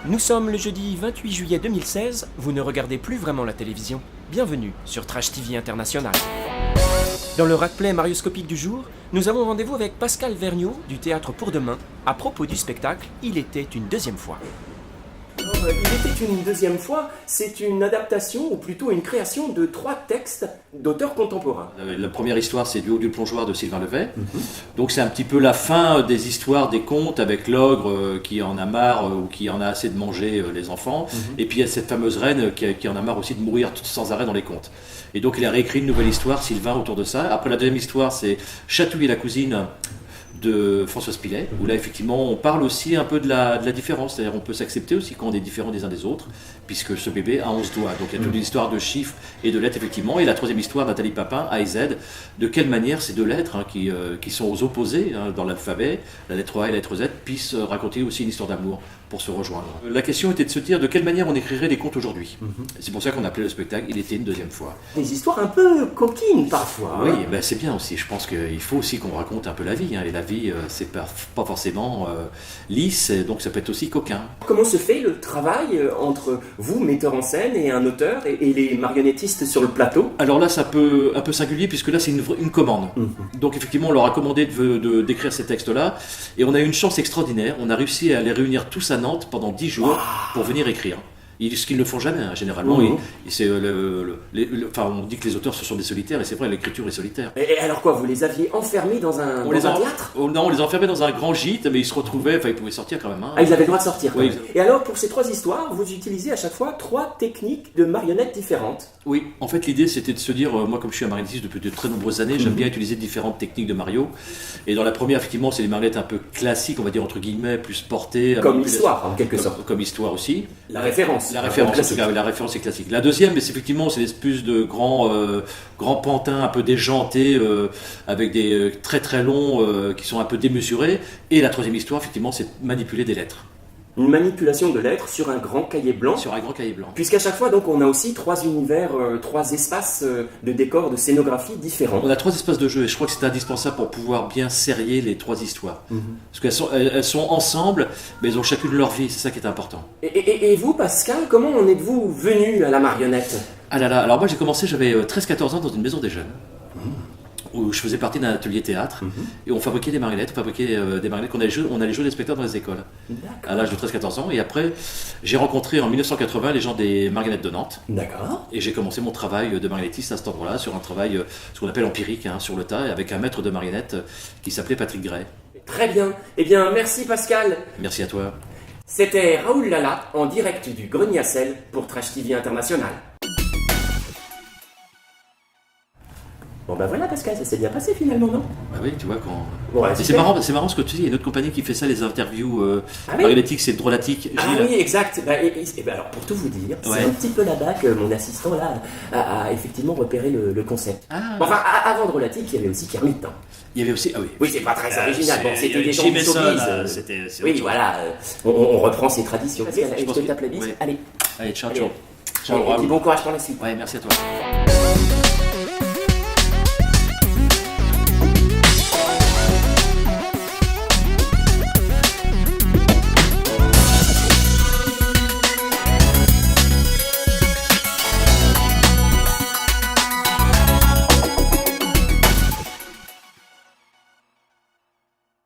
Nous sommes le jeudi 28 juillet 2016, vous ne regardez plus vraiment la télévision. Bienvenue sur Trash TV International. Dans le rackplay marioscopique du jour, nous avons rendez-vous avec Pascal Vergniaud du Théâtre pour Demain à propos du spectacle Il était une deuxième fois. Il était une deuxième fois, c'est une adaptation ou plutôt une création de 3 textes d'auteurs contemporains. La première histoire, c'est Du haut du plongeoir de Sylvain Levet. Donc c'est un petit peu la fin des histoires, des contes avec l'ogre qui en a marre ou qui en a assez de manger les enfants. Et puis il y a cette fameuse reine qui en a marre aussi de mourir sans arrêt dans les contes. Et donc il a réécrit une nouvelle histoire, Sylvain, autour de ça. Après la deuxième histoire, c'est Chatouille et la cousine de François Spillet, où là effectivement on parle aussi un peu de la différence, c'est-à-dire on peut s'accepter aussi quand on est différent des uns des autres, puisque ce bébé a 11 doigts, donc il y a toute une histoire de chiffres et de lettres effectivement, et la troisième histoire, Nathalie Papin, A et Z, de quelle manière ces deux lettres qui sont aux opposés dans l'alphabet, la lettre A et la lettre Z, puissent raconter aussi une histoire d'amour pour se rejoindre. La question était de se dire de quelle manière on écrirait les contes aujourd'hui. C'est pour ça qu'on appelait le spectacle Il était une deuxième fois. Des histoires un peu coquines parfois. Oui, ben c'est bien aussi, je pense qu'il faut aussi qu'on raconte un peu la vie, et la vie c'est pas forcément lisse, donc ça peut être aussi coquin. Comment se fait le travail entre vous, metteur en scène, et un auteur, et les marionnettistes sur le plateau? Alors là c'est un peu singulier, puisque là c'est une commande. Donc effectivement on leur a commandé d'écrire ces textes-là, et on a eu une chance extraordinaire, on a réussi à les réunir tous à Nantes pendant 10 jours pour venir écrire. Ce qu'ils ne font jamais, généralement. On dit que les auteurs ce sont des solitaires, et c'est vrai, l'écriture est solitaire. Et alors quoi, vous les aviez enfermés dans un théâtre? Non, on les enfermait dans un grand gîte, mais ils se retrouvaient, ils pouvaient sortir quand même. Ah, ils avaient le droit de sortir quand oui. même. Et alors, pour ces 3 histoires, vous utilisez à chaque fois 3 techniques de marionnettes différentes. Oui, en fait l'idée c'était de se dire, moi comme je suis un marionnettiste depuis de très nombreuses années, j'aime bien utiliser différentes techniques de Mario. Et dans la première, effectivement, c'est des marionnettes un peu classiques, on va dire entre guillemets, plus portées. Comme histoire, en quelque sorte. Comme histoire aussi. La référence. La référence est classique. La deuxième, c'est effectivement, c'est l'espèce de grands pantins un peu déjantés, avec des très très longs, qui sont un peu démesurés. Et la troisième histoire, effectivement, c'est manipuler des lettres. Une manipulation de lettres sur un grand cahier blanc. Sur un grand cahier blanc. Puisqu'à chaque fois, donc, on a aussi 3 univers, 3 espaces de décors, de scénographie différents. On a 3 espaces de jeu, et je crois que c'est indispensable pour pouvoir bien serrer les 3 histoires. Parce qu'elles sont ensemble, mais elles ont chacune leur vie, c'est ça qui est important. Et vous, Pascal, comment en êtes-vous venu à la marionnette? Ah là là, alors moi j'ai commencé, j'avais 13-14 ans dans une maison des jeunes. Où je faisais partie d'un atelier théâtre, et on fabriquait des marionnettes, on allait jouer des spectacles dans les écoles, à l'âge de 13-14 ans, et après j'ai rencontré en 1980 les gens des marionnettes de Nantes. D'accord. Et j'ai commencé mon travail de marionnettiste à cet endroit-là, sur un travail, ce qu'on appelle empirique, sur le tas, avec un maître de marionnettes qui s'appelait Patrick Gray. Très bien, eh bien merci Pascal. Merci à toi. C'était Raoul Lala en direct du Grenier à Sel pour Trash TV International. Bon ben voilà Pascal, ça s'est bien passé finalement, non? Bah oui, tu vois quand... Ouais, c'est marrant ce que tu dis, il y a une autre compagnie qui fait ça, les interviews marionnettiques, c'est Drôlatique. Oui, exact. Alors pour tout vous dire, c'est un petit peu là-bas que mon assistant là a effectivement repéré le concept. Enfin, avant Drôlatique, il y avait aussi Kermit. Il y avait aussi, Oui, c'est pas très original. Bon, c'était des gens de showbiz. Oui, voilà. On reprend ses traditions. Pascal, est-ce que tu t'applaudis? Allez, ciao. Et bon courage pour la suite. Ouais, merci à toi.